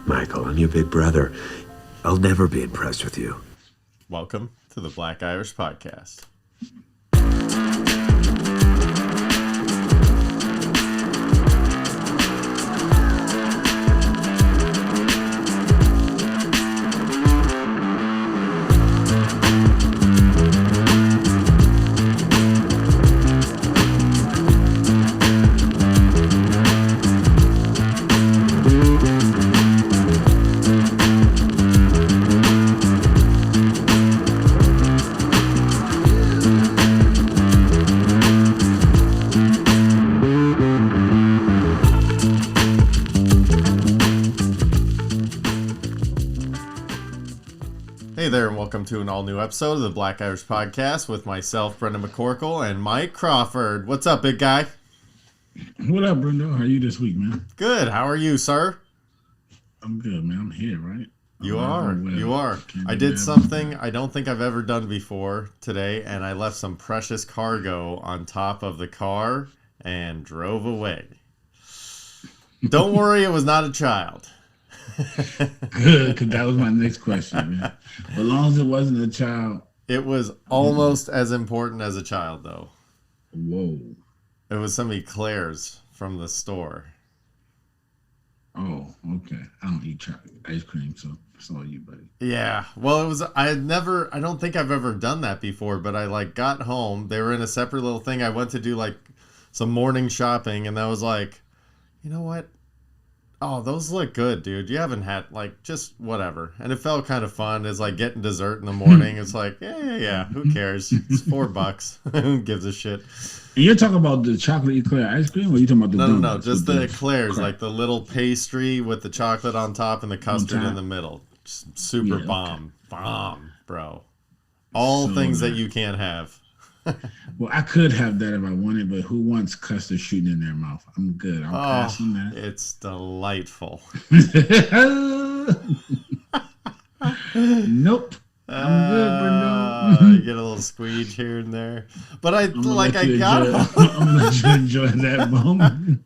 Michael, I'm your big brother. I'll never be impressed with you. Welcome to the Black Irish Podcast. Hey there, and welcome to an all-new episode of the Black Irish Podcast with myself, Brendan McCorkle, and Mike Crawford. What's up, big guy? What up, Brendo? How are you this week, man? Good. How are you, sir? I'm good, man. I'm here, right? You are. I did something I don't think I've ever done before today, and I left some precious cargo on top of the car and drove away. Don't worry, it was not a child. Good, because that was my next question, man. As long as it wasn't a child. It was almost as important as a child, though. Whoa. It was some eclairs from the store. Oh, okay. I don't eat chocolate ice cream, so it's all you, buddy. Yeah. Well, I don't think I've ever done that before, but I got home. They were in a separate little thing. I went to do some morning shopping, and I was like, you know what? Oh, those look good, dude. You haven't had, just whatever. And it felt kind of fun. It's like getting dessert in the morning. It's like, yeah. Who cares? It's $4. Who gives a shit? And you're talking about the chocolate eclair ice cream, or are you talking about the No, just the eclairs, like the little pastry with the chocolate on top and the custard in the middle. Just super bomb. Bomb, bro. All things that you can't have. Well, I could have that if I wanted, but who wants custard shooting in their mouth? I'm good. I'm passing that. It's delightful. Nope. I'm good, Brendo. You get a little squeege here and there. But I got home. I'm going to let you enjoy that moment.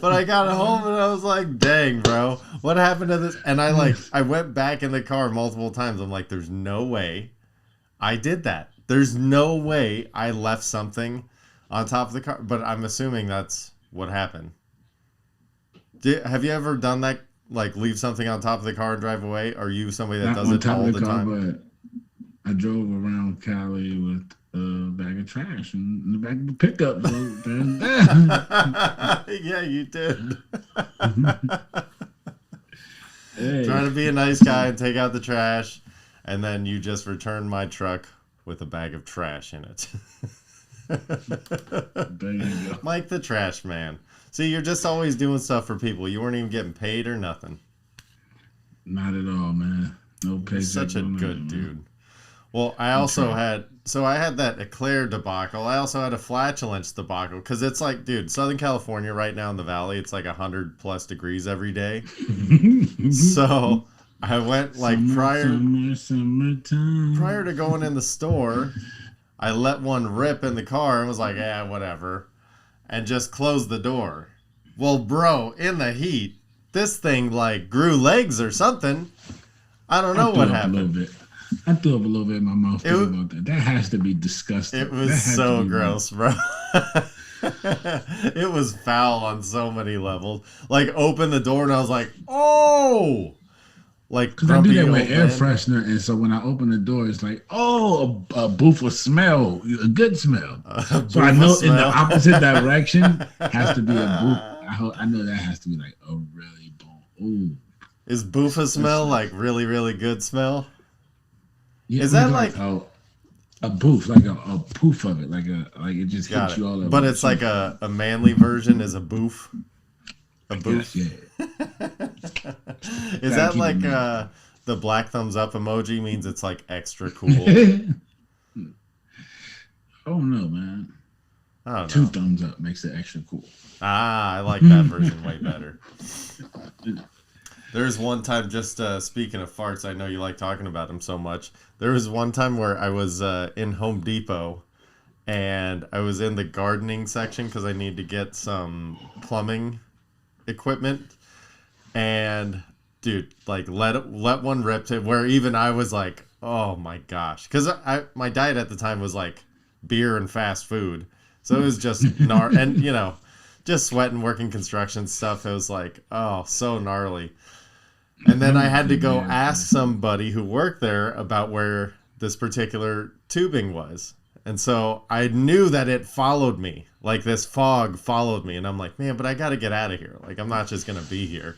But I got home and I was like, dang, bro. What happened to this? And I went back in the car multiple times. I'm like, there's no way I did that. There's no way I left something on top of the car. But I'm assuming that's what happened. Have you ever done that? Leave something on top of the car and drive away? Are you somebody that does it all the time? But I drove around Cali with a bag of trash in the back of the pickup. Yeah, you did. Hey. Trying to be a nice guy and take out the trash, and then you just return my truck with a bag of trash in it. There you go. Mike the Trash Man. See, you're just always doing stuff for people. You weren't even getting paid or nothing. Not at all, man. No pay. Such a good dude. Well, I also had that eclair debacle. I also had a flatulence debacle because it's like, dude, Southern California right now in the valley, it's like 100+ degrees every day. So I went prior to going in the store, I let one rip in the car and was like, yeah, whatever. And just closed the door. Well, bro, in the heat, this thing grew legs or something. I don't know what happened. I threw up a little bit in my mouth about that. That has to be disgusting. It was so gross, bro. It was foul on so many levels. Opened the door and I was like, oh! Because I do that with air freshener, and so when I open the door, it's like, oh, a booth of smell, a good smell. So I know in the opposite direction has to be a booth. I know that has to be a really boom. Ooh. Is boofa smell really, really good smell? Yeah, is that a booth, a poof of it, it just hits you all over. But it's like a manly version is a boof. A boof. Yeah. Is that the black thumbs up emoji means it's extra cool? Oh no, man. I don't know. 2 thumbs up makes it extra cool. I like that version way better. There's one time, just speaking of farts, I know you like talking about them so much. There was one time where I was in Home Depot and I was in the gardening section because I need to get some plumbing equipment. And dude, like let one rip to where even I was like, oh my gosh, because my diet at the time was like beer and fast food, so it was just and just sweating, working construction stuff. It was like, oh, so gnarly. And then I had to go ask somebody who worked there about where this particular tubing was. And so I knew that it followed me. Like this fog followed me. And I'm like, man, but I got to get out of here. Like, I'm not just going to be here.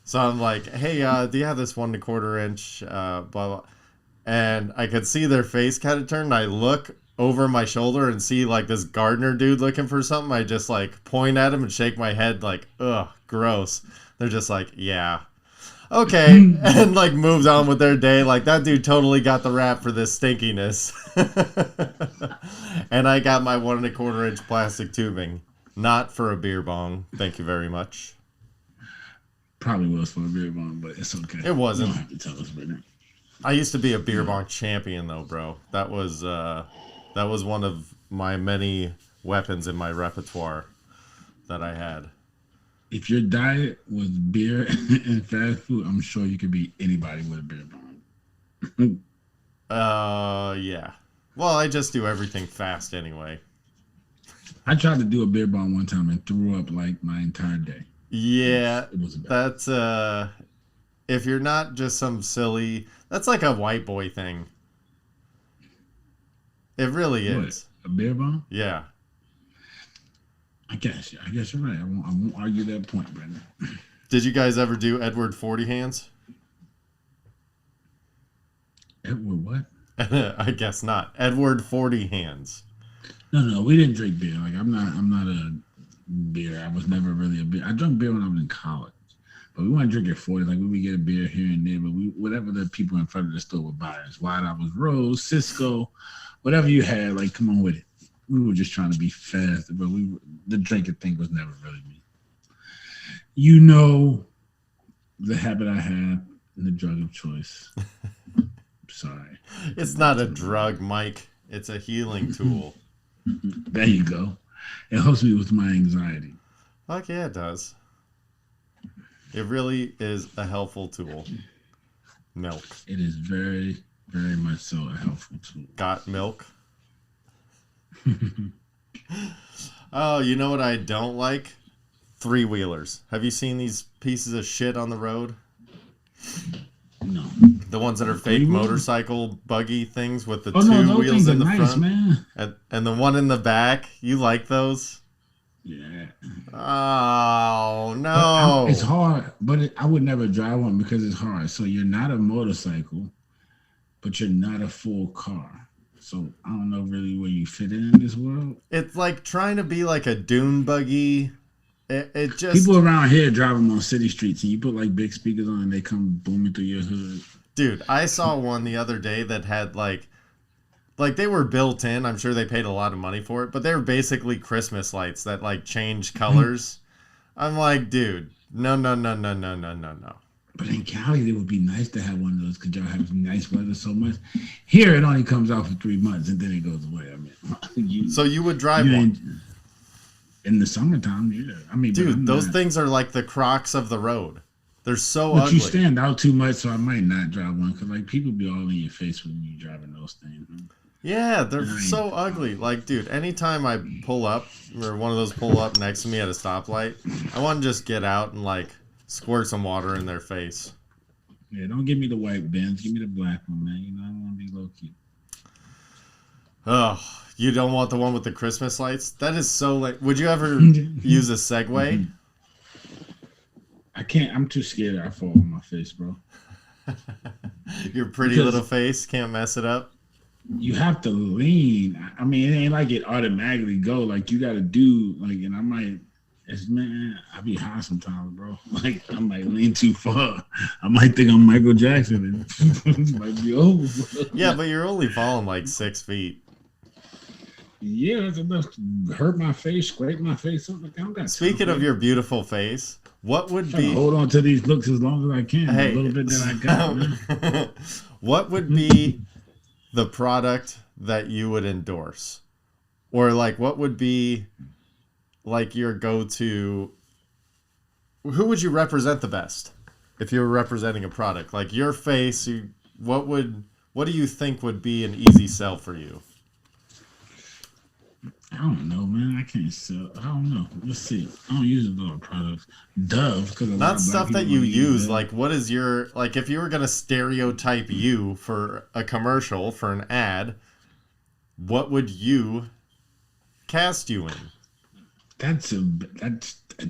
So I'm like, hey, do you have this 1 1/4 inch, blah, blah. And I could see their face kind of turn. And I look over my shoulder and see like this gardener dude looking for something. I just like point at him and shake my head like, ugh, gross. They're just like, yeah. Okay, and like moved on with their day. Like that dude totally got the rap for this stinkiness. And I got my 1 1/4 inch plastic tubing, not for a beer bong. Thank you very much. Probably was for a beer bong, but it's okay. It wasn't. You don't have to tell us right now. I used to be a beer bong champion, though, bro. That was one of my many weapons in my repertoire that I had. If your diet was beer and fast food, I'm sure you could beat anybody with a beer bong. Yeah. Well, I just do everything fast anyway. I tried to do a beer bong one time and threw up like my entire day. Yeah, it was bad. That's if you're not just some silly, that's like a white boy thing. It really is. What, a beer bong? Yeah. I guess you're right. I won't argue that point, Brandon. Did you guys ever do Edward 40 hands? Edward what? I guess not. Edward 40 hands. No, we didn't drink beer. Like I'm not a beer. I was never really a beer. I drank beer when I was in college, but we weren't drinking 40. Like we would get a beer here and there, but whatever the people in front of the store would buy us. White Albert Rose, Cisco, whatever you had. Like come on with it. We were just trying to be fast, but the drinking thing was never really me. You know the habit I have and the drug of choice. Sorry. It's not a drug, Mike. It's a healing tool. There you go. It helps me with my anxiety. Fuck yeah, it does. It really is a helpful tool. Milk. It is very, very much so a helpful tool. Got milk? Oh, you know what I don't like? 3-wheelers. Have you seen these pieces of shit on the road? No. The ones that are fake motorcycle buggy things with the two those wheels in the nice, front, man. And the one in the back. You like those? Yeah. Oh no! It's hard, but I would never drive one because it's hard. So you're not a motorcycle, but you're not a full car. So I don't know really where you fit in this world. It's like trying to be like a dune buggy. It just people around here drive them on city streets, and you put like big speakers on, and they come booming through your hood. Dude, I saw one the other day that had like they were built in. I'm sure they paid a lot of money for it, but they were basically Christmas lights that like change colors. I'm like, dude, no. But in Cali, it would be nice to have one of those because y'all have nice weather so much. Here, it only comes out for 3 months and then it goes away. I mean, so you would drive one in the summertime? Yeah, I mean, dude, those things are like the Crocs of the road. They're so but ugly. You stand out too much, so I might not drive one because like people be all in your face when you driving those things. Yeah, they're so ugly. Like, dude, anytime I pull up or one of those pull up next to me at a stoplight, I want to just get out and like squirt some water in their face. Yeah, don't give me the white Benz. Give me the black one, man. You know, I want to be low key. Oh, you don't want the one with the Christmas lights? That is so like. Would you ever use a Segway? I can't. I'm too scared I fall on my face, bro. Your pretty little face can't mess it up. You have to lean. I mean, it ain't like it automatically go. Like you got to do like, and I might. I be high sometimes, bro. Like I might lean too far. I might think I'm Michael Jackson and it might be over. Bro. Yeah, but you're only falling like 6 feet. Yeah, that's enough to hurt my face, scrape my face up. Speaking of your beautiful face, what would be hold on to these looks as long as I can? Hey, a little bit that I got. What would be the product that you would endorse, or like what would be like your go-to? Who would you represent the best? if you were representing a product, like your face, what do you think would be an easy sell for you? I don't know, man. I can't sell. I don't know. Let's see. I don't use a lot of products. Dove, because Not stuff that you use. Like, what is your, like, if you were gonna stereotype you for a commercial, for an ad, what would you cast you in? That's an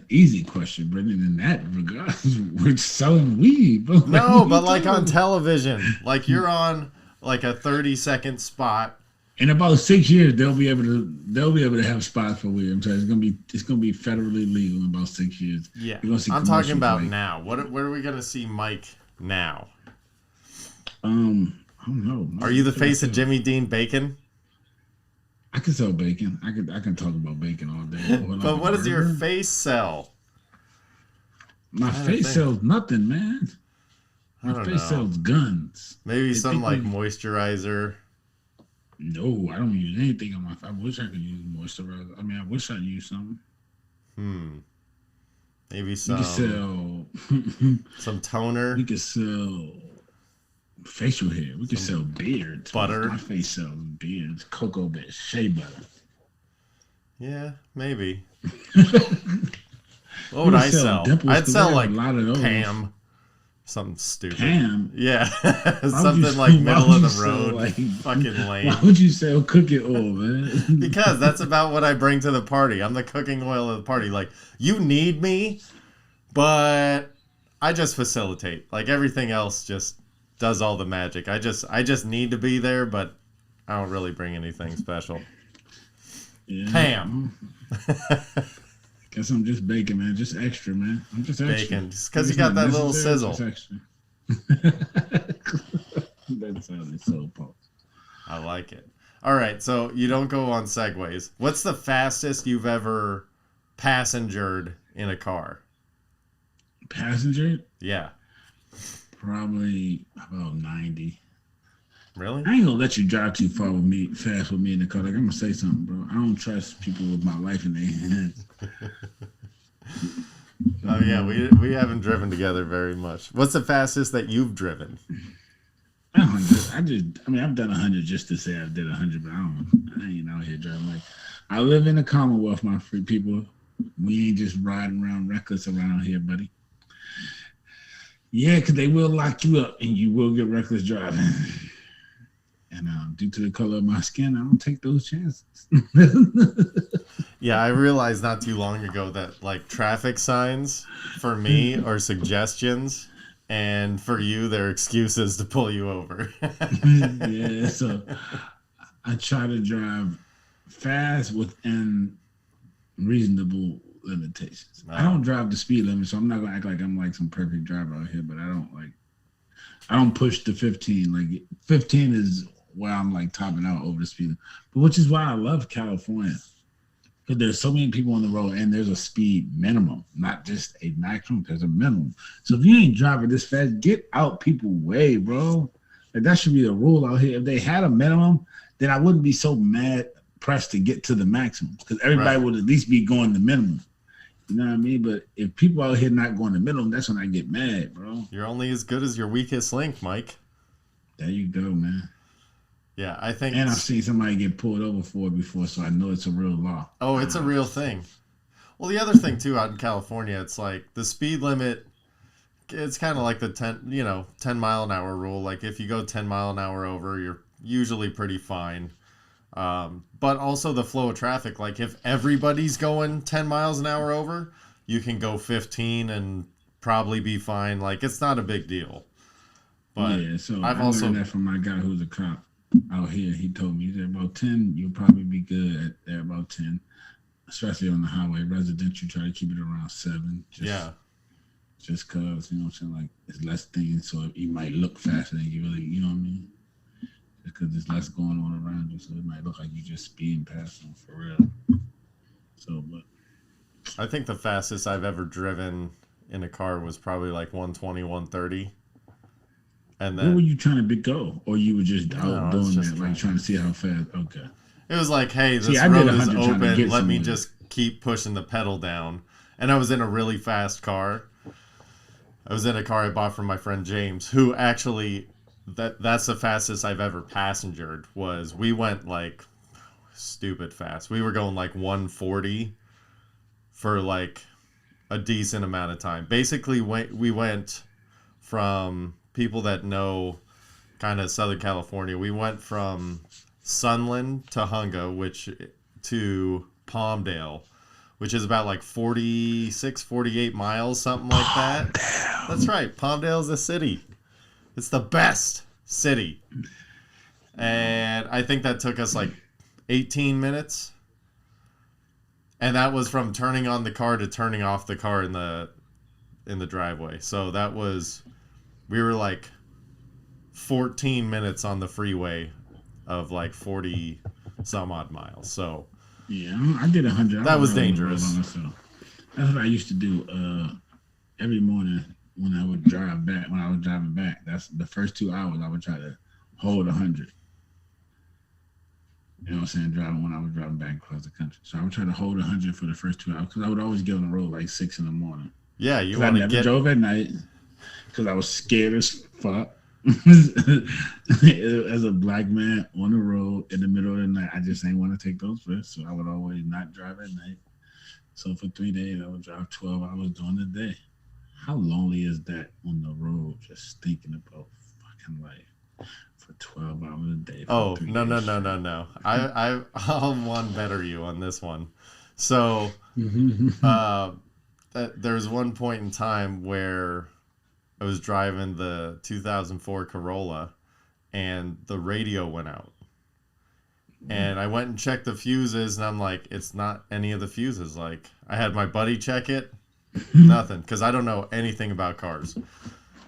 easy question, Brendan. In that regard, we're selling weed. Bro. No, but like on television, like you're on like a 30-second spot. In about 6 years, they'll be able to have spots for weed. I'm sorry, it's gonna be federally legal in about 6 years. Yeah, I'm talking about now. Where are we gonna see Mike now? I don't know. Are you the face of Jimmy Dean Bacon? I can sell bacon. I can talk about bacon all day. But what does your face sell? My face sells nothing, man. My face sells guns. Maybe some like moisturizer. No, I don't use anything on my face. I wish I could use moisturizer. I mean, I wish I'd use something. Maybe some. We could sell some toner. We could sell facial hair. We could sell beards. Butter. My face sells beards. Cocoa butter. Shea butter. Yeah, maybe. What would I sell? I'd sell like Pam. Something stupid. Pam? Yeah. Something like middle of the road. Like, fucking lame. Why would you sell cooking oil, man? Because that's about what I bring to the party. I'm the cooking oil of the party. Like, you need me, but I just facilitate. Like, everything else just does all the magic. I just need to be there, but I don't really bring anything special. Yeah. Pam. Guess I'm just bacon, man. Just extra, man. I'm just extra. Bacon. Just because you got that little sizzle. Just extra. That sounded so pulse. I like it. All right, so you don't go on Segways. What's the fastest you've ever passengered in a car? Passenger? Yeah. Probably about 90. Really? I ain't gonna let you drive too fast with me in the car. Like, I'm gonna say something, bro. I don't trust people with my life in their hands. Oh yeah, we haven't driven together very much. What's the fastest that you've driven? 100. I've done 100 just to say I did 100, but I ain't out here driving like. I live in the Commonwealth, my free people. We ain't just riding around reckless around here, buddy. Yeah, because they will lock you up and you will get reckless driving. And due to the color of my skin, I don't take those chances. Yeah, I realized not too long ago that like traffic signs for me are suggestions, and for you, they're excuses to pull you over. Yeah, so I try to drive fast within reasonable limitations. I don't drive the speed limit, so I'm not gonna act like I'm like some perfect driver out here. But I don't push the 15. Like 15 is where I'm like topping out over the speed limit. But which is why I love California. Because there's so many people on the road and there's a speed minimum, not just a maximum, there's a minimum. So if you ain't driving this fast, get out people's way, bro. Like that should be the rule out here. If they had a minimum, then I wouldn't be so mad pressed to get to the maximum. Because everybody would at least be going the minimum. You know what I mean? But if people out here not going the minimum, that's when I get mad, bro. You're only as good as your weakest link, Mike. There you go, man. Yeah, I think. And I've seen somebody get pulled over for it before, so I know it's a real law. Oh, it's a real thing. Well, the other thing too, out in California, it's like the speed limit. It's kind of like the 10 mile an hour rule. Like if you go 10 mile an hour over, you're usually pretty fine. But also the flow of traffic. Like if everybody's going 10 miles an hour over, you can go 15 and probably be fine. Like it's not a big deal. But yeah, so I've I also learned that from my guy who's a cop out here. He told me that about 10, you'll probably be good at there about 10, especially on the highway. Residential, try to keep it around 7. Just cause, you know what I'm saying, like it's less things, so you might look faster than you really, you know what I mean? Just because there's less going on around you, so it might look like you just speeding past them for real. So, but I think the fastest I've ever driven in a car was probably like 120, 130. And then, where were you trying to go? Or you were just out doing that, like trying to see how fast? Okay. It was like, hey, this road is open. Let me just keep pushing the pedal down. And I was in a really fast car. I was in a car I bought from my friend James, who actually, that's the fastest I've ever passengered. We went like stupid fast. We were going like 140 for like a decent amount of time. Basically, we went from, people that know kind of Southern California, we went from Sunland to Hunga, to Palmdale, which is about like 46, 48 miles, something like that. That's right. Palmdale is a city. It's the best city. And I think that took us like 18 minutes. And that was from turning on the car to turning off the car in the driveway. So we were like 14 minutes on the freeway of like 40 some odd miles. So yeah, I did 100. That was dangerous. That's what I used to do every morning when I would drive back. When I was driving back, that's the first 2 hours I would try to hold 100. You know what I'm saying? Driving when I was driving back across the country, so I would try to hold 100 for the first 2 hours because I would always get on the road like 6 in the morning. Yeah, I never drove at night because I was scared as fuck. As a black man on the road in the middle of the night, I just ain't want to take those risks, so I would always not drive at night. So for 3 days, I would drive 12 hours during the day. How lonely is that on the road, just thinking about fucking life for 12 hours a day? Oh, no. I'll one better you on this one. So there's one point in time where I was driving the 2004 Corolla and the radio went out. And I went and checked the fuses and I'm like, it's not any of the fuses. Like, I had my buddy check it, nothing, because I don't know anything about cars.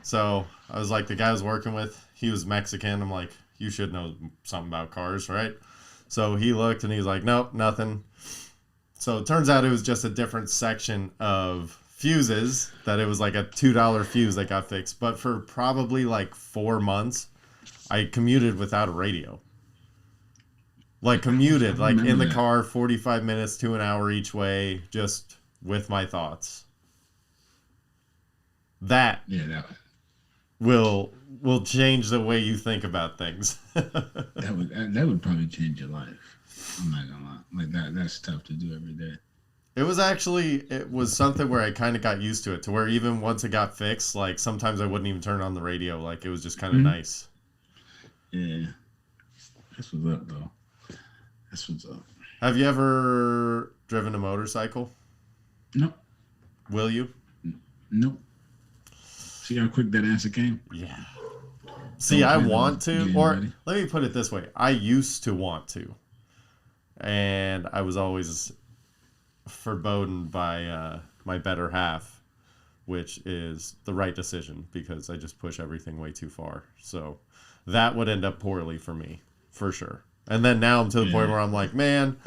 So I was like, the guy I was working with, he was Mexican. I'm like, you should know something about cars, right? So he looked and he was like, nope, nothing. So it turns out it was just a different section of fuses, that it was like a $2 fuse that got fixed. But for probably like 4 months, I commuted without a radio. Like commuted, like in the car, 45 minutes to an hour each way, just with my thoughts. That will change the way you think about things. that would probably change your life. I'm not gonna lie. Like that's tough to do every day. It was something where I kind of got used to it, to where even once it got fixed, like sometimes I wouldn't even turn on the radio. Like it was just kind of nice. Yeah. That's what's up, though. That's what's up. Have you ever driven a motorcycle? No. Will you? No. See how quick that answer came? Yeah. See, I want to, or let me put it this way. I used to want to. And I was always forebodden by my better half, which is the right decision because I just push everything way too far. So that would end up poorly for me, for sure. And then now I'm to the point where I'm like, man,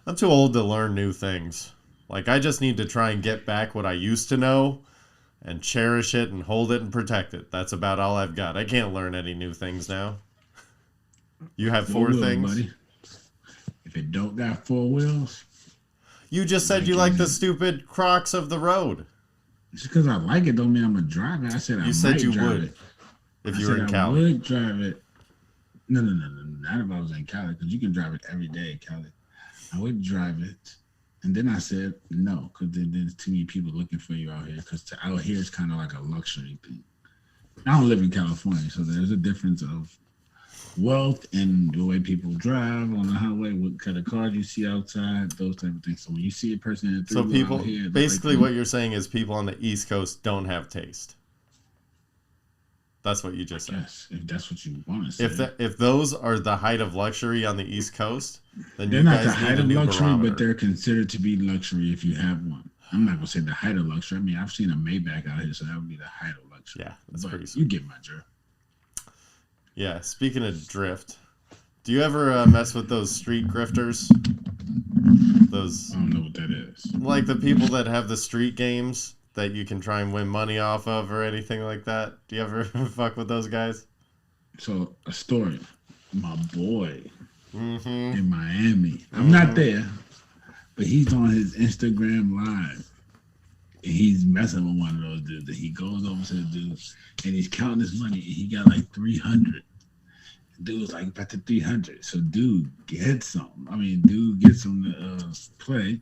I'm too old to learn new things. Like, I just need to try and get back what I used to know and cherish it and hold it and protect it. That's about all I've got. I can't learn any new things now. You have 4 things? Buddy. If it don't got 4 wheels. You just said you like the stupid Crocs of the road. Just because I like it don't mean I'm going to drive it. I said you said you would if you were in Cali. I would drive it. No. Not if I was in Cali, because you can drive it every day in Cali. I would drive it. And then I said no, because there's too many people looking for you out here. Because out here it's kind of like a luxury thing. I don't live in California, so there's a difference of wealth and the way people drive on the highway, what kind of cars you see outside, those type of things. So when you see a person in so people, here, basically like, what you're saying is people on the East Coast don't have taste. That's what you just said. Yes, if that's what you want to say. If those are the height of luxury on the East Coast, then they're not the height of luxury, but they're considered to be luxury if you have one. I'm not gonna say the height of luxury. I mean, I've seen a Maybach out here, so that would be the height of luxury. Yeah, that's pretty sweet. You get my drift. Yeah. Speaking of drift, do you ever mess with those street grifters? Those. I don't know what that is. Like the people that have the street games that you can try and win money off of or anything like that. Do you ever fuck with those guys? So, a story. My boy in Miami. I'm not there, but he's on his Instagram Live. he's messing with one of those dudes. And he goes over to the dude and he's counting his money and he got like 300. Dude was like, back to 300. So dude gets some. I mean, dude gets him to play.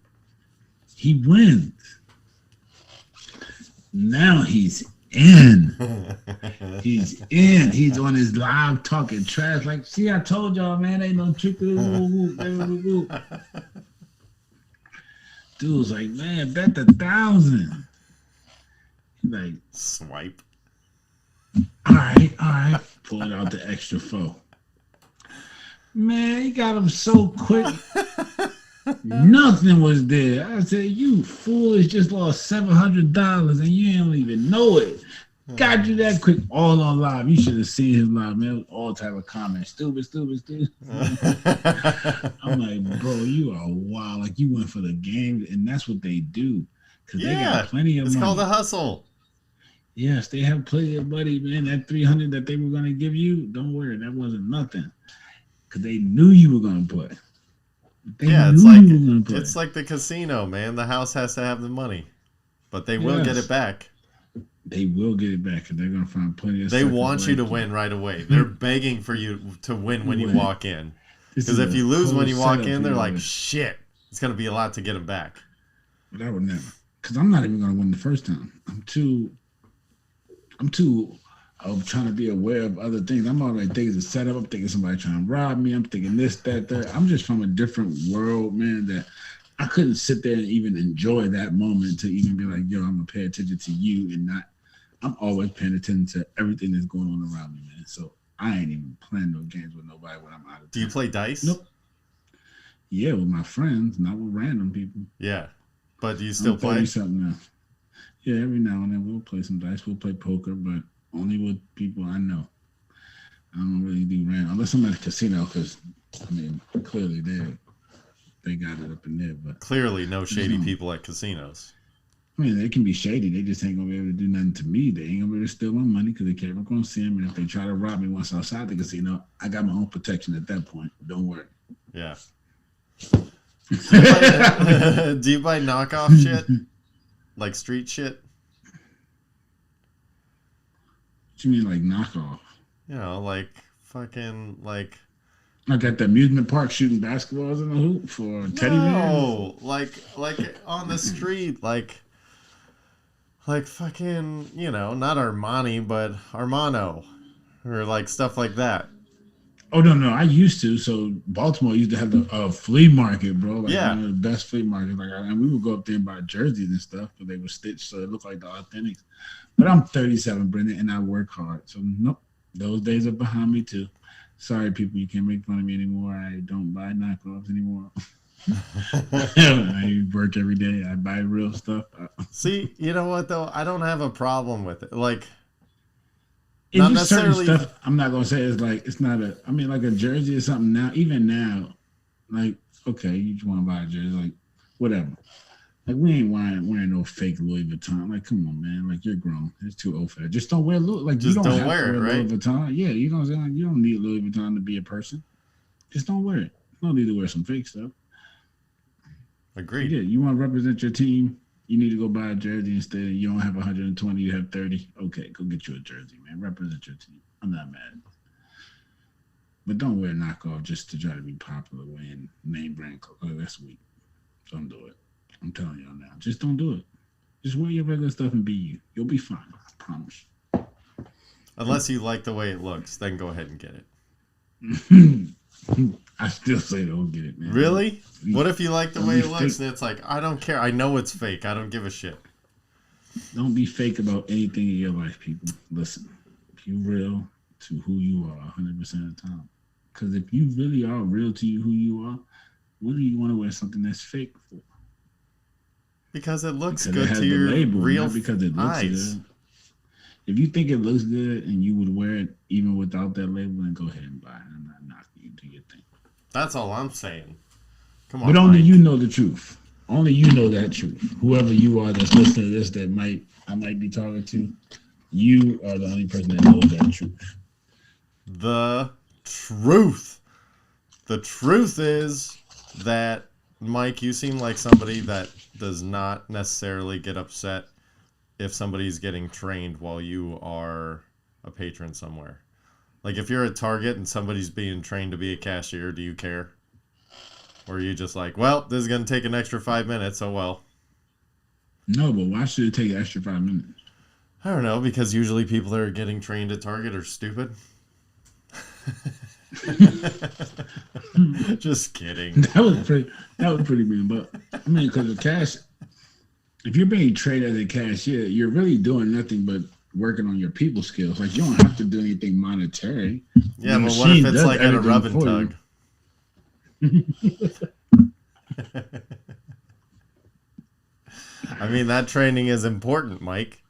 He wins. Now he's in. He's in. He's on his live talking trash. Like, see, I told y'all, man, ain't no trick. Dude was like, man, bet the 1,000. He's like, swipe. All right. Pulling out the extra 4. Man, he got him so quick. Nothing was there. I said, you foolish, just lost $700 and you don't even know it. Got you that quick, all on live. You should have seen his live, man. It was all type of comments. Stupid. I'm like, bro, you are wild. Like, you went for the game, and that's what they do. Because they got plenty of money. It's called a hustle. Yes, they have plenty of money, man. That 300 that they were going to give you, don't worry, that wasn't nothing. Because they knew you were going to play. It's like the casino, man. The house has to have the money, but they will get it back. They will get it back, and they're gonna find plenty of. They want you to win right away. They're begging for you to win when you walk in, because if you lose when you walk in, they're like, "Shit, it's gonna be a lot to get them back." But I would never, because I'm not even gonna win the first time. I'm too. I'm trying to be aware of other things. I'm already thinking it's a setup. I'm thinking somebody trying to rob me. I'm thinking this, that, that. I'm just from a different world, man, that I couldn't sit there and even enjoy that moment to even be like, yo, I'm going to pay attention to you and not. I'm always paying attention to everything that's going on around me, man. So I ain't even playing no games with nobody when I'm out of town. Do you play dice? Nope. Yeah, with my friends, not with random people. Yeah. But do you still play? Something now. Yeah, every now and then we'll play some dice. We'll play poker, but only with people I know. I don't really do random unless I'm at a casino, because I mean, clearly they got it up in there. But clearly, no shady people at casinos. I mean, they can be shady. They just ain't gonna be able to do nothing to me. They ain't gonna be able to steal my money because they can't gonna see them. And if they try to rob me once outside the casino, I got my own protection at that point. Don't worry. Yeah. Do you buy knockoff shit? Like street shit? What you mean, like knockoff? You know, like fucking like. Like at the amusement park shooting basketballs in the hoop for teddy bears? No, like on the street, like fucking, you know, not Armani, but Armano, or like stuff like that. Oh no, I used to. So Baltimore used to have a flea market, bro. Like yeah, one of the best flea markets. Like, and we would go up there and buy jerseys and stuff, but they were stitched so it looked like the authentics. But I'm 37, Brendan, and I work hard. So nope, those days are behind me too. Sorry, people, you can't make fun of me anymore. I don't buy knockoffs anymore. I work every day. I buy real stuff. See, you know what though? I don't have a problem with it. Like, it's not necessarily certain stuff. I'm not gonna say it's like it's not a. I mean, like a jersey or something now. Even now, like okay, you just want to buy a jersey, like whatever. Like we ain't wearing no fake Louis Vuitton. Like come on, man. Like you're grown. It's too old for that. Just don't wear Louis. Like just you don't have wear to it, wear right? Louis Vuitton. Yeah, you don't need Louis Vuitton to be a person. Just don't wear it. You don't need to wear some fake stuff. Agreed. Yeah, you want to represent your team. You need to go buy a jersey instead. You don't have 120, you have 30. Okay, go get you a jersey, man. Represent your team. I'm not mad. But don't wear knockoff just to try to be popular wearing name brand clothes. Oh, that's weak. Don't do it. I'm telling y'all now. Just don't do it. Just wear your regular stuff and be you. You'll be fine. I promise. Unless you like the way it looks, then go ahead and get it. I still say don't get it, man. Really? What if you like the way it looks and it's like, I don't care. I know it's fake. I don't give a shit. Don't be fake about anything in your life, people. Listen, be real to who you are 100% of the time. Because if you really are real to you, who you are, what do you want to wear something that's fake for? Because it looks because good to your label, real not because it looks eyes. Good. If you think it looks good and you would wear it even without that label, then go ahead and buy it. I'm not knocking you. Do your thing. That's all I'm saying. Come on, but only Mike. you know the truth. Only you know that truth. Whoever you are that's listening to this that I might be talking to, you are the only person that knows that truth. The truth. The truth is that Mike, you seem like somebody that does not necessarily get upset if somebody's getting trained while you are a patron somewhere. Like if you're at Target and somebody's being trained to be a cashier, do you care? Or are you just like, well, this is going to take an extra 5 minutes, oh well. No, but why should it take an extra 5 minutes? I don't know, because usually people that are getting trained at Target are stupid. Just kidding. That was pretty mean, but I mean, because if you're being trained as a cashier, you're really doing nothing but working on your people skills. Like you don't have to do anything monetary. Yeah, but what if it's like at a rub and tug? I mean, that training is important, Mike.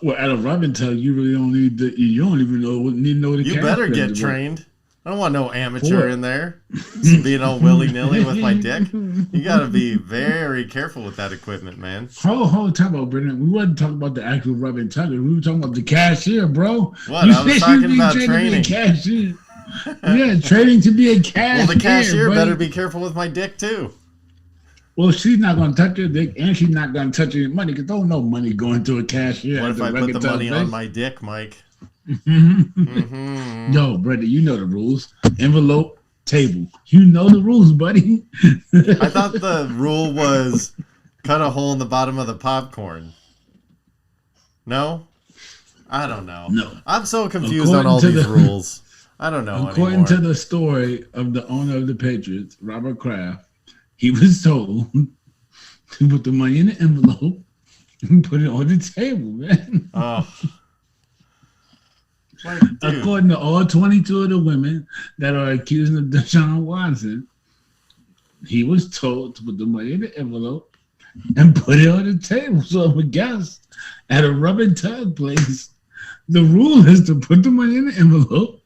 Well, at a rub and tug, you really don't need you don't even need to know the. You better get trained. I don't want no amateur in there being all willy-nilly with my dick. You got to be very careful with that equipment, man. Hold time out, Brendan. We wasn't talking about the actual rub and tug. We were talking about the cashier, bro. What? I was talking about training. Cashier. Yeah, training to be a cashier. Well, the cashier better be careful with my dick, too. Well, she's not going to touch your dick, and she's not going to touch your money, because don't no money going to a cashier. What if I put the money on my dick, Mike? Yo, brother, you know the rules. Envelope, table. You know the rules, buddy. I thought the rule was cut a hole in the bottom of the popcorn. No? I don't know. No. I'm so confused on all these rules. I don't know According to the story of the owner of the Patriots, Robert Kraft, he was told to put the money in the envelope and put it on the table, man. Oh. Like, according to all 22 of the women that are accusing of Deshaun Watson, he was told to put the money in the envelope and put it on the table. So I guess at a rub and tug place, the rule is to put the money in the envelope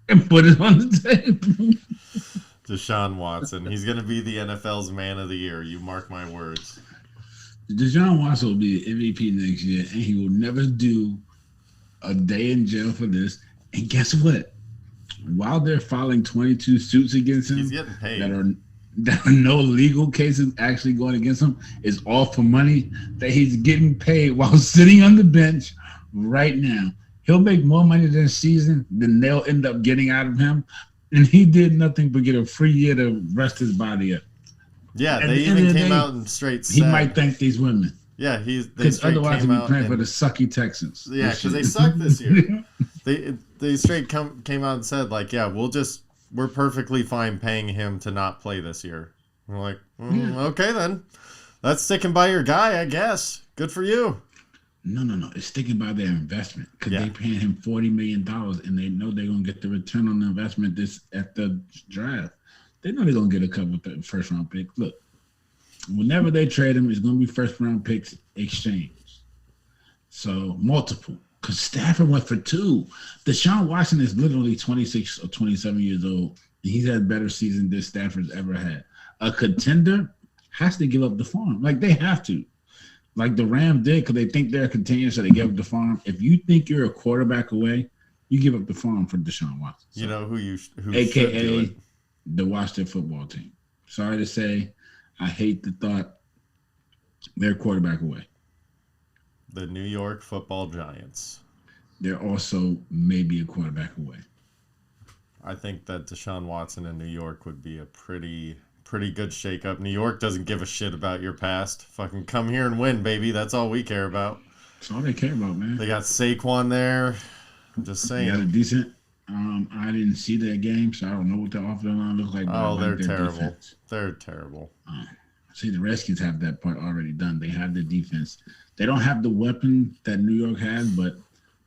and put it on the table. Deshaun Watson. He's going to be the NFL's man of the year. You mark my words. Deshaun Watson will be the MVP next year, and he will never do a day in jail for this. And guess what? While they're filing 22 suits against him, he's getting paid. That are no legal cases actually going against him, is all for money that he's getting paid while sitting on the bench right now. He'll make more money this season than they'll end up getting out of him. And he did nothing but get a free year to rest his body up. Yeah, they even came out and straight said, he might thank these women. Yeah, because otherwise he'd be playing for the sucky Texans. Yeah, because they suck this year. They straight came out and said, like, yeah, we're perfectly fine paying him to not play this year. We're like, okay then, that's sticking by your guy, I guess. Good for you. No. It's sticking by their investment, because they paying him $40 million, and they know they're gonna get the return on the investment at the draft. They know they're gonna get a couple of first round picks. Look, whenever they trade him, it's gonna be first round picks exchanged. So multiple, because Stafford went for 2. Deshaun Watson is literally 26 or 27 years old, and he's had a better season than Stafford's ever had. A contender has to give up the farm, like they have to. Like the Rams did, because they think they're a contender, so they gave up the farm. If you think you're a quarterback away, you give up the farm for Deshaun Watson. So, you know who AKA the Washington football team. Sorry to say, I hate the thought they're quarterback away. The New York Football Giants. They're also maybe a quarterback away. I think that Deshaun Watson in New York would be a pretty good shakeup. New York doesn't give a shit about your past. Fucking come here and win, baby. That's all we care about. That's all they care about, man. They got Saquon there. I'm just saying. They got a decent. I didn't see their game, so I don't know what the offensive line looks like. Oh, they're terrible. Defense. They're terrible. See, the Redskins have that part already done. They have the defense. They don't have the weapon that New York has, but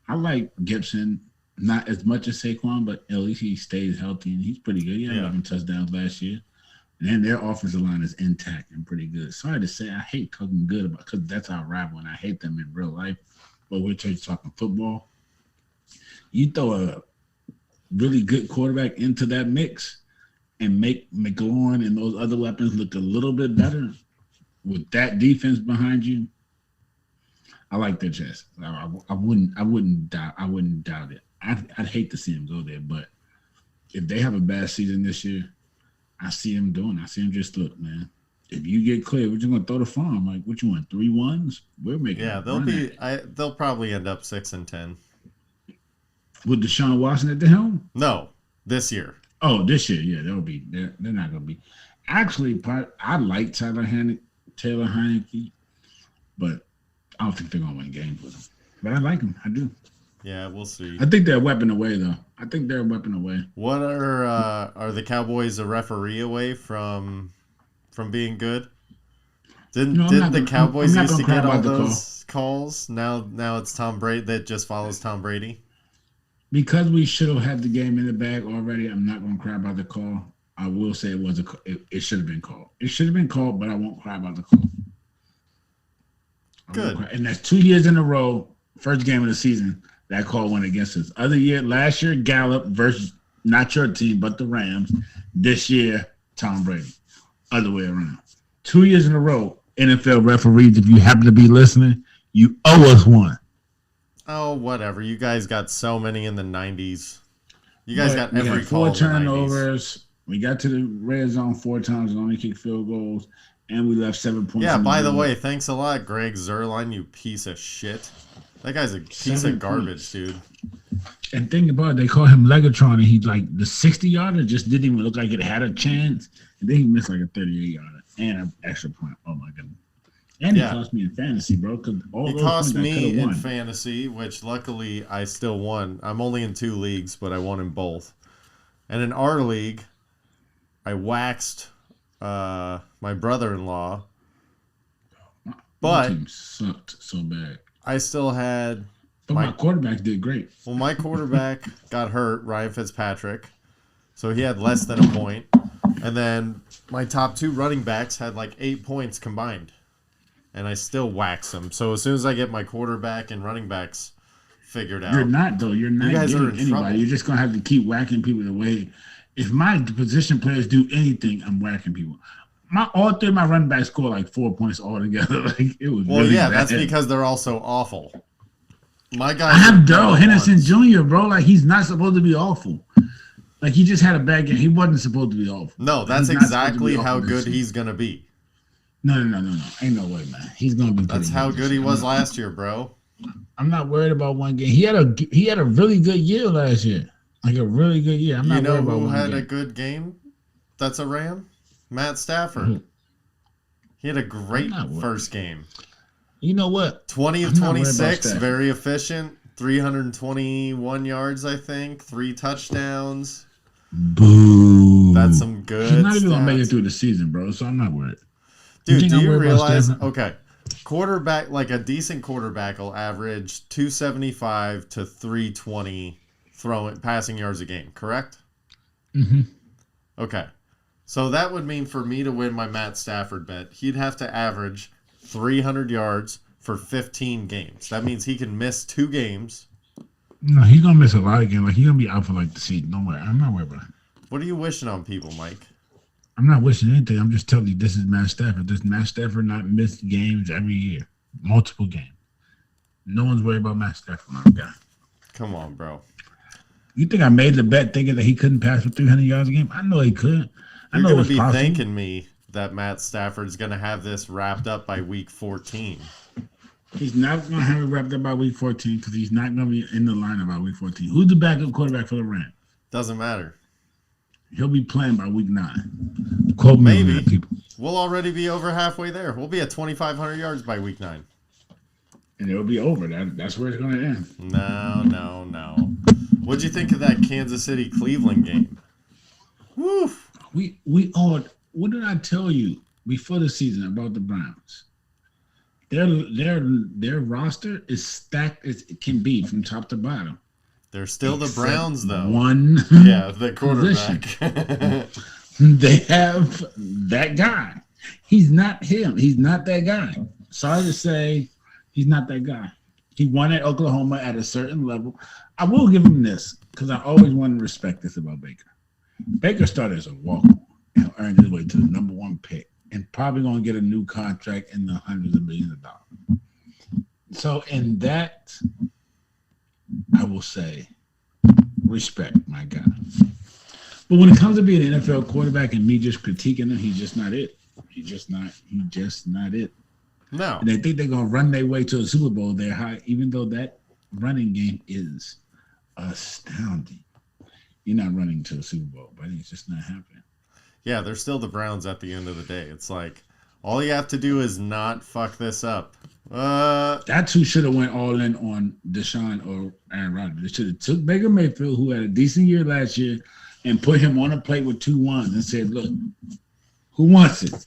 I like Gibson. Not as much as Saquon, but at least he stays healthy, and he's pretty good. He had 11 touchdowns last year. And their offensive line is intact and pretty good. Sorry to say, I hate talking good about, because that's our rival, and I hate them in real life. But we're just talking football. You throw a really good quarterback into that mix and make McLaurin and those other weapons look a little bit better with that defense behind you. I like their chance. I wouldn't doubt it. I'd hate to see them go there, but if they have a bad season this year, I see him doing. I see him just look, man. If you get clear, we're just gonna throw the farm. Like, what you want? 3-1s? We're making. Yeah, they'll probably end up 6-10. With Deshaun Watson at the helm? No, this year. Oh, this year, yeah, they'll be. They're not gonna be. Actually, I like Taylor Heineke, but I don't think they're gonna win games with him. But I like him. I do. Yeah, we'll see. I think they're a weapon away, though. I think they're a weapon away. What are the Cowboys a referee away from being good? Didn't the Cowboys used to get all those calls? Now it's Tom Brady that just follows Tom Brady. Because we should have had the game in the bag already, I'm not going to cry about the call. I will say it should have been called. It should have been called, but I won't cry about the call. Good. And that's 2 years in a row, first game of the season, that call went against us. Last year, Gallup versus not your team, but the Rams. This year, Tom Brady. Other way around. 2 years in a row, NFL referees, if you happen to be listening, you owe us one. Oh, whatever. You guys got so many in the 90s. You guys got every call in the 90s. 4 turnovers. We got to the red zone 4 times and only kicked field goals, and we left 7 points. Yeah, by the way, thanks a lot, Greg Zuerlein, you piece of shit. That guy's a piece of garbage, dude. And think about it, they call him Legatron, and he's like the 60-yarder just didn't even look like it had a chance. And then he missed like a 38-yarder and an extra point. Oh, my goodness. And he cost me in fantasy, bro. He cost me in fantasy, which luckily I still won. I'm only in 2 leagues, but I won in both. And in our league, I waxed my brother-in-law. But team sucked so bad. I still had... But my quarterback did great. Well, my quarterback got hurt, Ryan Fitzpatrick. So he had less than a point. And then my top 2 running backs had like 8 points combined. And I still wax them. So as soon as I get my quarterback and running backs figured out. You're not, though. You're not you guys getting are in anybody. trouble. You're just going to have to keep whacking people the way. If my position players do anything, I'm whacking people. All 3 of my running backs score like 4 points altogether. Like it was. Well, really yeah, bad. that's because they're all so awful. My guys. I have Darrell Henderson Jr., bro. Like he's not supposed to be awful. Like he just had a bad game. He wasn't supposed to be awful. No, that's exactly how good he's gonna be. No. Ain't no way, man. He's gonna be. That's how good he was last year, bro. I'm not worried about one game. He had a really good year last year. Like a really good year. I'm not worried about one game. You know who had a good game? That's a Ram? Matt Stafford. Mm-hmm. He had a great first game. You know what? 20 of 26, very efficient. 321 yards, I think. 3 touchdowns. Boo. That's some good He's not even stats. going to make it through the season, bro, so I'm not worried. Dude, do you realize? Okay. Quarterback, like a decent quarterback will average 275 to 320 passing yards a game, correct? Mm-hmm. Okay. So that would mean for me to win my Matt Stafford bet, he'd have to average 300 yards for 15 games. That means he can miss 2 games. No, he's going to miss a lot of games. Like, he's going to be out for, like, the season. Don't worry. I'm not worried about it. What are you wishing on people, Mike? I'm not wishing anything. I'm just telling you this is Matt Stafford. This Matt Stafford not miss games every year. Multiple games. No one's worried about Matt Stafford, my guy. Come on, bro. You think I made the bet thinking that he couldn't pass for 300 yards a game? I know he could. You're going to be thanking me that Matt Stafford's going to have this wrapped up by week 14. He's not going to have it wrapped up by week 14 because he's not going to be in the lineup by week 14. Who's the backup quarterback for the Rams? Doesn't matter. He'll be playing by week 9. Quote me on that, people. We'll already be over halfway there. We'll be at 2,500 yards by week 9. And it'll be over. That's where it's going to end. No. What'd you think of that Kansas City-Cleveland game? Woo! We all. What did I tell you before the season about the Browns? Their roster is stacked as it can be from top to bottom. They're still the Browns, though. The quarterback. They have that guy. He's not him. He's not that guy. Sorry to say, he's not that guy. He won at Oklahoma at a certain level. I will give him this because I always want to respect this about Baker. Baker started as a walk-on and earned his way to the number 1 pick and probably going to get a new contract in the hundreds of millions of dollars. So in that, I will say, respect, my guy. But when it comes to being an NFL quarterback and me just critiquing him, he's just not it. He's just not it. No. And they think they're gonna run their way to a Super Bowl. They're high, even though that running game is astounding. You're not running to a Super Bowl, but it's just not happening. Yeah, they're still the Browns at the end of the day. It's like all you have to do is not fuck this up. That's who should have went all in on Deshaun or Aaron Rodgers. They should have took Baker Mayfield, who had a decent year last year, and put him on a plate with 2-1 and said, look, who wants it?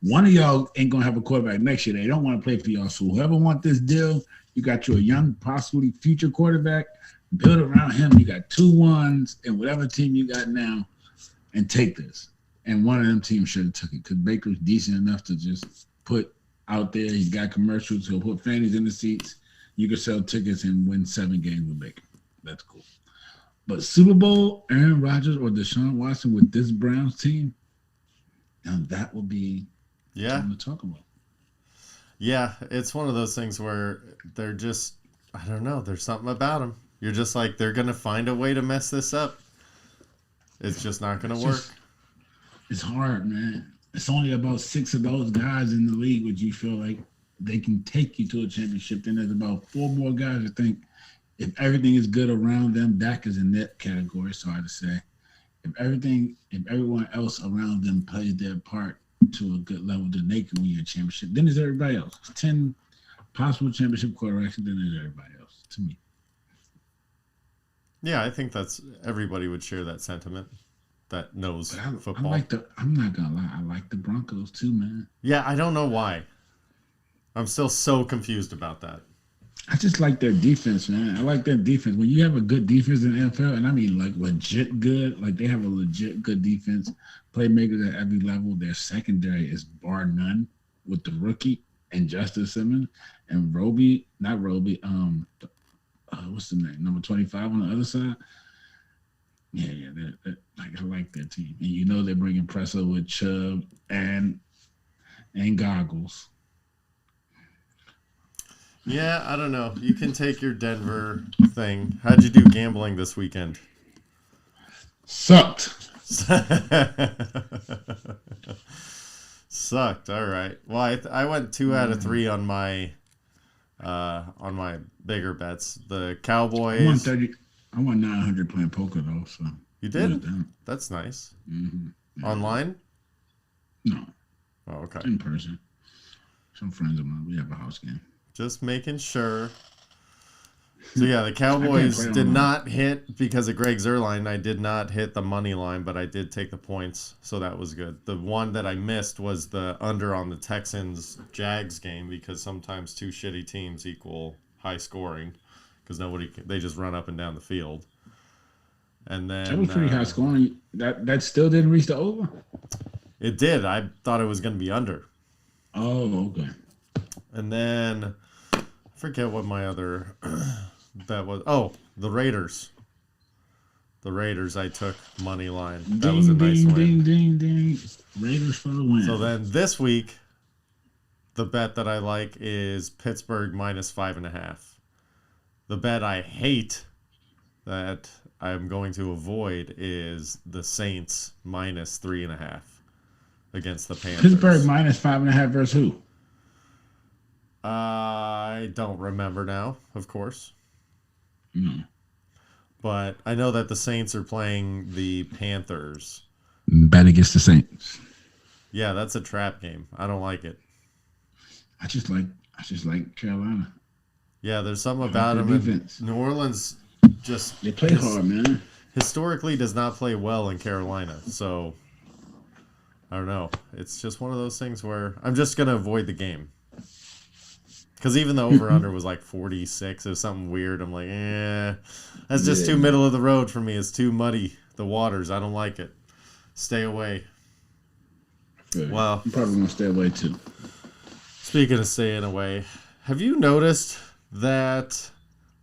One of y'all ain't going to have a quarterback next year. They don't want to play for y'all. So whoever wants this deal, you got your young, possibly future quarterback, build around him. You got 2-1s and whatever team you got now, and take this. And one of them teams should have took it because Baker's decent enough to just put out there. He's got commercials. He'll put fannies in the seats. You can sell tickets and win 7 games with Baker. That's cool. But Super Bowl, Aaron Rodgers or Deshaun Watson with this Browns team, now that will be something to talk about. Yeah, it's one of those things where they're just, I don't know, there's something about them. You're just like, they're going to find a way to mess this up. It's just not going to work. It's hard, man. It's only about 6 of those guys in the league which you feel like they can take you to a championship. Then there's about 4 more guys that think if everything is good around them, Dak is in that category, so I to say. If everyone else around them plays their part to a good level, then they can win a championship. Then there's everybody else. 10 possible championship quarterbacks, and then there's everybody else, to me. Yeah, I think that's everybody would share that sentiment that knows football. I'm not gonna lie, I like the Broncos too, man. Yeah, I don't know why. I'm still so confused about that. I just like their defense, man. I like their defense. When you have a good defense in the NFL, and I mean like legit good, like they have a legit good defense, playmakers at every level. Their secondary is bar none with the rookie and Justice Simmons and what's the name? Number 25 on the other side. Yeah, I like that team. And you know they're bringing Presser with Chubb and Goggles. Yeah, I don't know. You can take your Denver thing. How'd you do gambling this weekend? Sucked. Sucked. All right. Well, I went 2 out of 3 on my bigger bets. The Cowboys. I won 900 playing poker though. So you did? That's nice. Mm-hmm. Yeah. Online? No. Oh, okay. In person. Some friends of mine. We have a house game. Just making sure. So yeah, the Cowboys did not hit because of Greg Zuerlein. I did not hit the money line, but I did take the points, so that was good. The one that I missed was the under on the Texans-Jags game because sometimes 2 shitty teams equal high scoring because they just run up and down the field. And then that was pretty high scoring. That still didn't reach the over. It did. I thought it was going to be under. Oh, okay. And then I forget what my other bet was. Oh, the Raiders. The Raiders, I took money line. That was a nice win. Ding. Raiders for the win. So then this week, the bet that I like is Pittsburgh minus 5.5. The bet I hate that I'm going to avoid is the Saints minus 3.5 against the Panthers. Pittsburgh minus 5.5 versus who? I don't remember now, of course. No. But I know that the Saints are playing the Panthers. Bet against the Saints. Yeah, that's a trap game. I don't like it. I just like Carolina. Yeah, there's something about them. New Orleans just they play hard, man. Historically does not play well in Carolina. So I don't know. It's just one of those things where I'm just gonna avoid the game. Because even the over-under was like 46. It was something weird. I'm like, that's just too middle of the road for me. It's too muddy, the waters. I don't like it. Stay away. Good. Well, I'm probably going to stay away too. Speaking of staying away, have you noticed that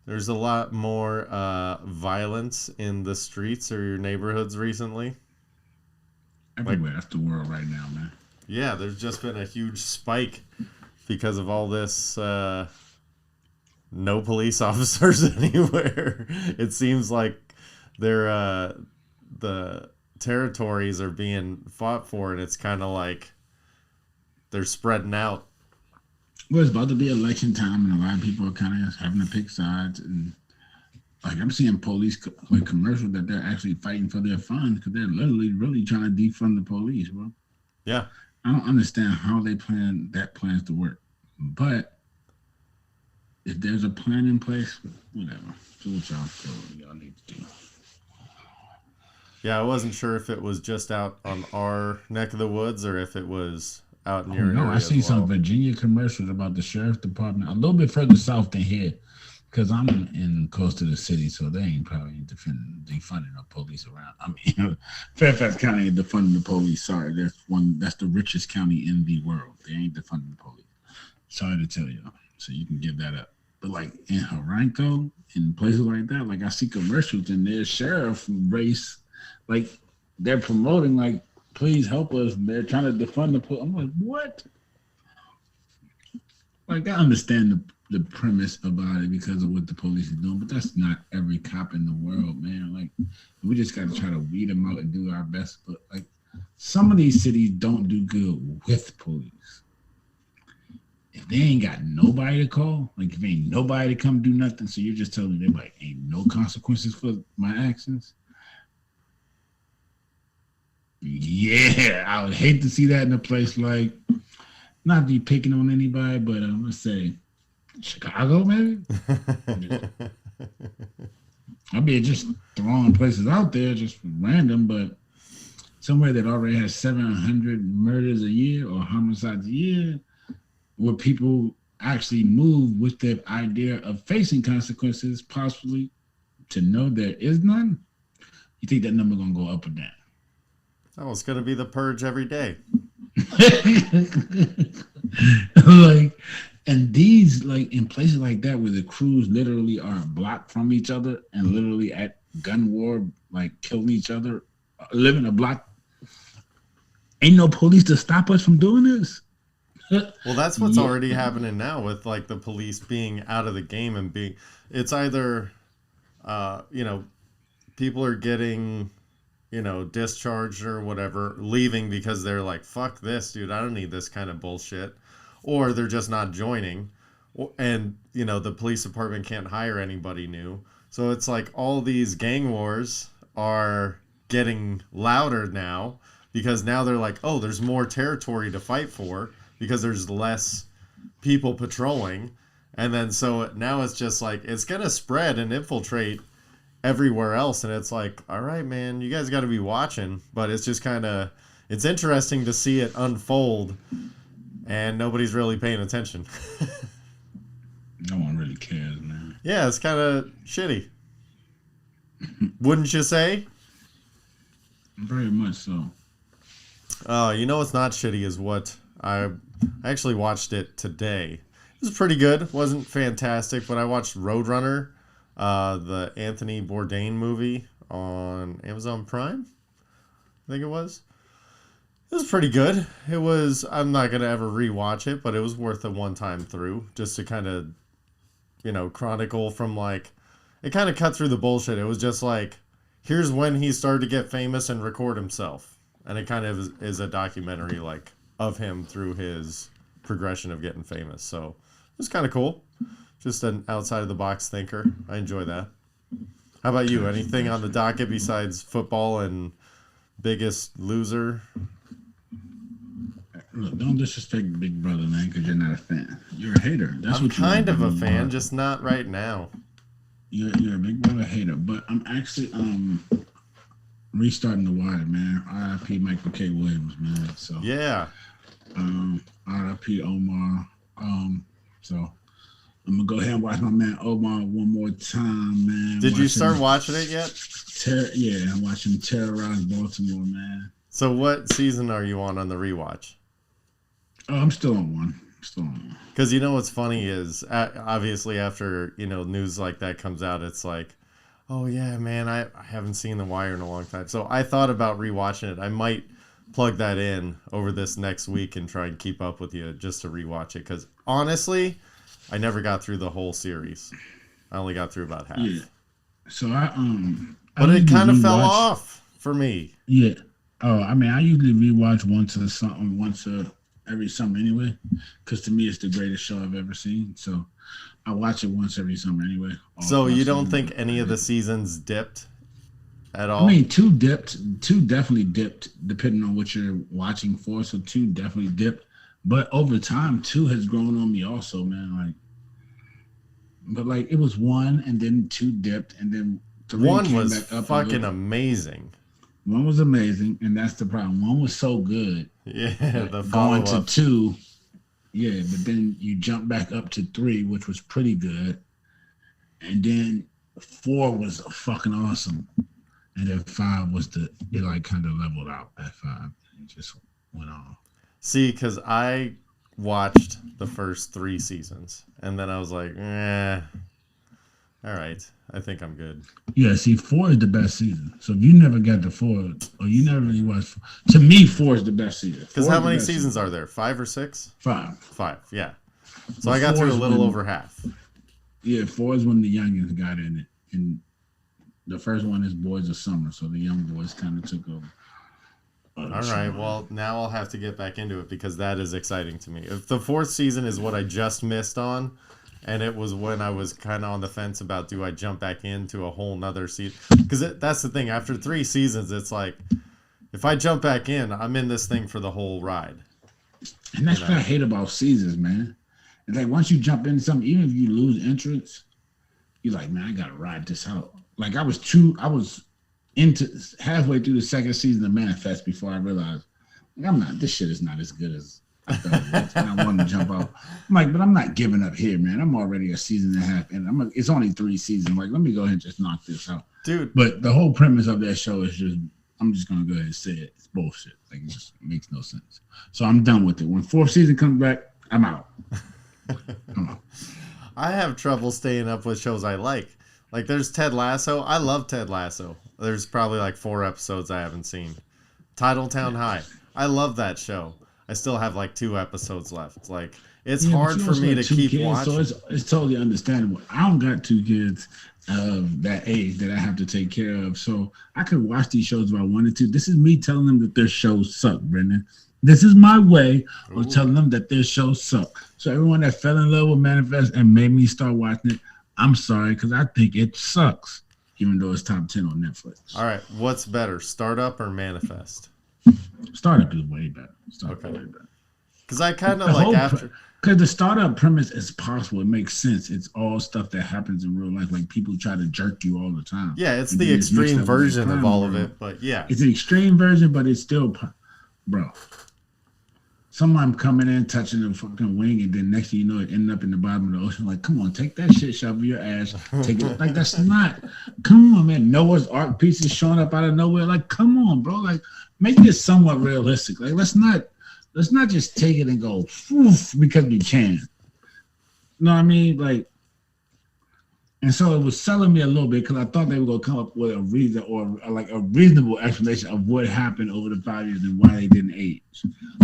there's a lot more violence in the streets or your neighborhoods recently? Everywhere. That's the world right now, man. Yeah, there's just been a huge spike because of all this no police officers anywhere. It seems like they're the territories are being fought for, and it's kind of like they're spreading out. Well, it's about to be election time, and a lot of people are kind of having to pick sides. And like I'm seeing police like commercials that they're actually fighting for their funds because they're literally really trying to defund the police, bro. Yeah, I don't understand how they plans to work, but if there's a plan in place, whatever. Do what y'all need to do. Yeah, I wasn't sure if it was just out on our neck of the woods or if it was out in your area. No, I seen some Virginia commercials about the sheriff's department a little bit further south than here, because I'm in close to the city, so they ain't probably defunding the police around. I mean, Fairfax County ain't defunding the police. Sorry, that's the richest county in the world. They ain't defunding the police. Sorry to tell y'all. So you can give that up. But like in Henrico, in places like that, like I see commercials in their sheriff race, like they're promoting, like, please help us. They're trying to defund the police. I'm like, what? Like I understand the premise about it because of what the police are doing, but that's not every cop in the world, man. Like we just got to try to weed them out and do our best. But like some of these cities don't do good with police. If they ain't got nobody to call, like if ain't nobody to come do nothing, so you're just telling them like ain't no consequences for my actions. Yeah, I would hate to see that in a place like, not be picking on anybody, but I'm gonna say Chicago, maybe. I'd be just throwing places out there, just random, but somewhere that already has 700 murders a year or homicides a year, where people actually move with the idea of facing consequences, possibly to know there is none. You think that number gonna go up or down? Oh, it's gonna be the purge every day. Like, and these, like, in places like that where the crews literally are blocked from each other and literally at gun war, like killing each other, living a block, ain't no police to stop us from doing this. Well, that's what's already happening now with like the police being out of the game and being, it's either, people are getting, discharged or whatever, leaving because they're like, fuck this, dude, I don't need this kind of bullshit. Or they're just not joining. And, the police department can't hire anybody new. So it's like all these gang wars are getting louder now because now they're like, oh, there's more territory to fight for because there's less people patrolling. And then so now it's just like, it's going to spread and infiltrate everywhere else. And it's like, all right, man, you guys got to be watching. But it's just kind of, it's interesting to see it unfold and nobody's really paying attention. No one really cares, man. Yeah, it's kind of shitty. Wouldn't you say? Very much so. What's not shitty is what I actually watched it today. It was pretty good. Wasn't fantastic, but I watched Roadrunner, the Anthony Bourdain movie on Amazon Prime. I think it was. It was pretty good. It was, I'm not going to ever rewatch it, but it was worth a one-time through just to kind of, chronicle from like, it kind of cut through the bullshit. It was just like, here's when he started to get famous and record himself. And it kind of is a documentary like of him through his progression of getting famous. So it was kind of cool. Just an outside of the box thinker. I enjoy that. How about you? Anything on the docket besides football and Biggest Loser? Look, don't disrespect Big Brother, man, because you're not a fan. You're a hater. That's I'm what you're kind of a fan, just not right now. You're a Big Brother hater, but I'm actually restarting The Wire, man. R.I.P. Michael K. Williams, man. So Yeah. R.I.P. Omar. So I'm gonna go ahead and watch my man Omar one more time, man. Did you start watching it yet? Yeah, I'm watching Terrorize Baltimore, man. So what season are you on the rewatch? Oh, I'm still on one. Because what's funny is, obviously after, news like that comes out, it's like, oh yeah, man, I haven't seen The Wire in a long time. So I thought about rewatching it. I might plug that in over this next week and try and keep up with you just to rewatch it. Because honestly, I never got through the whole series. I only got through about half. Yeah. So But it kind of fell off for me. Yeah. Oh, I mean, I usually rewatch once every summer anyway, because to me it's the greatest show I've ever seen. So I watch it once every summer anyway. So you don't think any of the seasons dipped at all? I mean, two definitely dipped, depending on what you're watching for. So two definitely dipped, but over time, two has grown on me also, man. But it was one, and then two dipped, and then three one came was back up. Fucking amazing. One was amazing, and that's the problem. One was so good. Yeah, the going to follow-up. two. Yeah, but then you jump back up to three, which was pretty good. And then four was fucking awesome. And then five was it kind of leveled out at five. It just went on. See, because I watched the first 3 seasons, and then I was like, all right, I think I'm good. Yeah, see, 4 is the best season. So if you never got to 4, or you never really watched 4, to me, 4 is the best season. Because how many seasons are there? 5 or 6? 5. 5, yeah. So I got through a little over half. Yeah, 4 is when the youngins got in it. And the first one is Boys of Summer, so the young boys kind of took over. All right, well, now I'll have to get back into it because that is exciting to me. If the 4th season is what I just missed on, and it was when I was kind of on the fence about do I jump back into a whole nother season. Because that's the thing. After 3 seasons, it's like, if I jump back in, I'm in this thing for the whole ride. And that's what I hate about seasons, man. It's like once you jump into something, even if you lose interest, you're like, man, I got to ride this out. Like I was into halfway through the 2nd season of Manifest before I realized, this shit is not as good as I thought it was. And I wanted to jump out. I'm like, but I'm not giving up here, man. I'm already a season and a half, and it's only 3 seasons. Like, let me go ahead and just knock this out, dude. But the whole premise of that show is I'm just gonna go ahead and say it. It's bullshit. Like, it just makes no sense. So I'm done with it. When 4th season comes back, I'm out. I have trouble staying up with shows I like. Like, there's Ted Lasso. I love Ted Lasso. There's probably 4 episodes I haven't seen. Titletown High. I love that show. I still have 2 episodes left. It's hard for me to keep watching. So it's totally understandable. I don't got 2 kids of that age that I have to take care of. So I could watch these shows if I wanted to. This is me telling them that their shows suck, Brendan. This is my way of telling them that their shows suck. So everyone that fell in love with Manifest and made me start watching it, I'm sorry, because I think it sucks, even though it's top 10 on Netflix. All right, what's better, Startup or Manifest? Startup is way better. Startup is way better. Because I kind of after... Because the startup premise is possible. It makes sense. It's all stuff that happens in real life. Like, people try to jerk you all the time. Yeah, it's the extreme version of all of it, but yeah. It's an extreme version, but it's still... Bro. Someone coming in, touching the fucking wing, and then next thing you know, it ended up in the bottom of the ocean. Like, come on, take that shit, shovel your ass, take it. Like, that's not. Come on, man. Noah's Ark pieces showing up out of nowhere. Like, come on, bro. Like, make this somewhat realistic. Like, let's not just take it and go because we can. You know what I mean? Like, and so it was selling me a little bit because I thought they were gonna come up with a reason or a reasonable explanation of what happened over the 5 years and why they didn't age.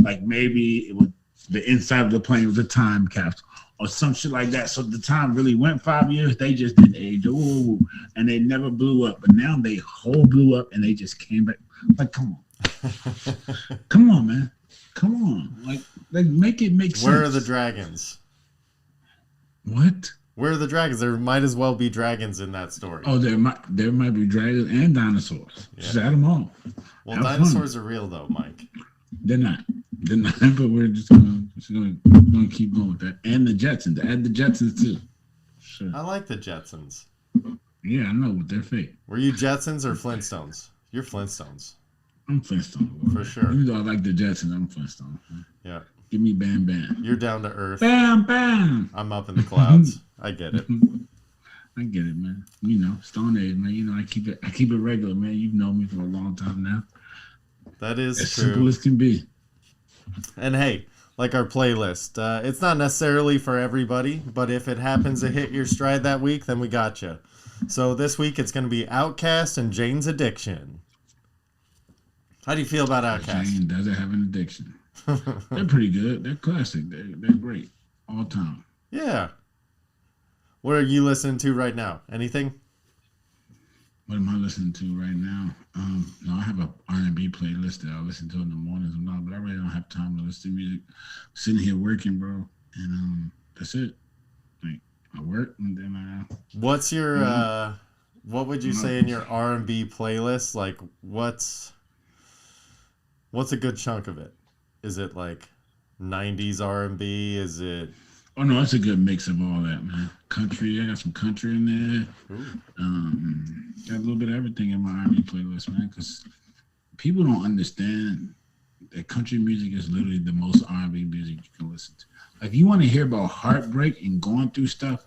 Like, maybe it was the inside of the plane was a time capsule or some shit like that. So the time really went 5 years. They just didn't age. Ooh, and they never blew up. But now they whole blew up and they just came back. Like, come on. Come on, man. Come on. Like make it make sense. Where are the dragons? What? Where are the dragons? There might as well be dragons in that story. Oh, there might be dragons and dinosaurs. Yeah. Just add them all. Well, dinosaurs are real though, Mike. They're not, but we're just gonna keep going with that. And the Jetsons. Add the Jetsons too. Sure. I like the Jetsons. Yeah, I know, but they're fake. Were you Jetsons or Flintstones? You're Flintstones. I'm Flintstones. For sure. Even though I like the Jetsons, I'm Flintstones. Yeah. Give me Bam Bam. You're down to earth. Bam Bam. I'm up in the clouds. I get it. I get it, man. You know, Stone Age, man. You know, I keep it regular, man. You've known me for a long time now. That is as true. Simple as can be. And hey, like our playlist, it's not necessarily for everybody, but if it happens to hit your stride that week, then we got you. So this week it's going to be Outkast and Jane's Addiction. How do you feel about Outkast? Jane doesn't have an addiction. They're pretty good. They're classic. They're great all time. Yeah. What are you listening to right now? Anything? What am I listening to right now? No, I have a R&B playlist that I listen to in the mornings and all, but I really don't have time to listen to music. I'm sitting here working, bro, and that's it. Like I work and then What's your what would you say in your R&B playlist? Like what's a good chunk of it? Is it like 90s R&B? Is it Oh no, it's a good mix of all that, man. Country, I got some country in there. Got a little bit of everything in my R&B playlist, man. Because people don't understand that country music is literally the most R&B music you can listen to. Like, if you want to hear about heartbreak and going through stuff,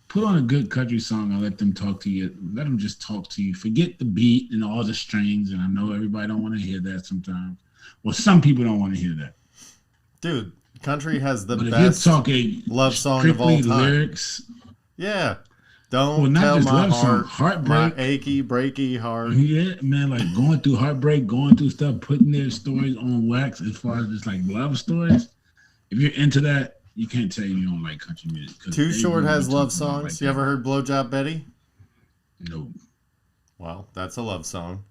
put on a good country song and let them talk to you. Let them just talk to you. Forget the beat and all the strings. And I know everybody don't want to hear that sometimes. Well, some people don't want to hear that. Dude, country has the but best love song of all time. Lyrics. Yeah. Don't tell my heart, my achy, breaky heart. Yeah, man, like going through heartbreak, going through stuff, putting their stories on wax as far as just like love stories. If you're into that, you can't tell you don't like country music. Too Short has love songs. Like you ever heard Blowjob Betty? No. Well, that's a love song.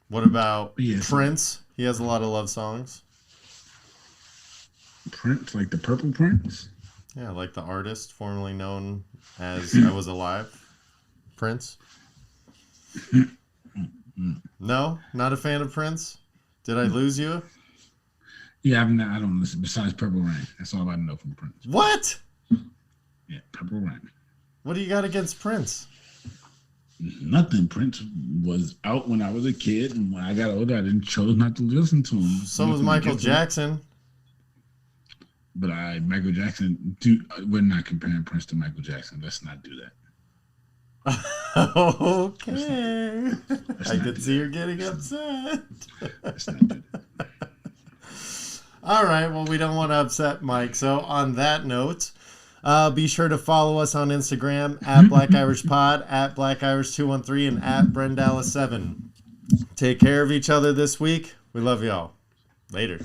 What about Prince? He has a lot of love songs. Prince, like the Purple Prince? Yeah, like the artist formerly known as I Was Alive. Prince? No? Not a fan of Prince? Did I lose you? Yeah, I don't listen. Besides Purple Rain. That's all I know from Prince. What? Yeah, Purple Rain. What do you got against Prince? Nothing. Prince was out when I was a kid, and when I got older, I chose not to listen to him. So was Michael Jackson. But Michael Jackson, we're not comparing Prince to Michael Jackson. Let's not do that. Okay. I can see you're getting upset. Let's not do that. All right. Well, we don't want to upset Mike. So on that note, be sure to follow us on Instagram at Black Irish Pod, at Black Irish 213, and at Brendallis7. Take care of each other this week. We love y'all. Later.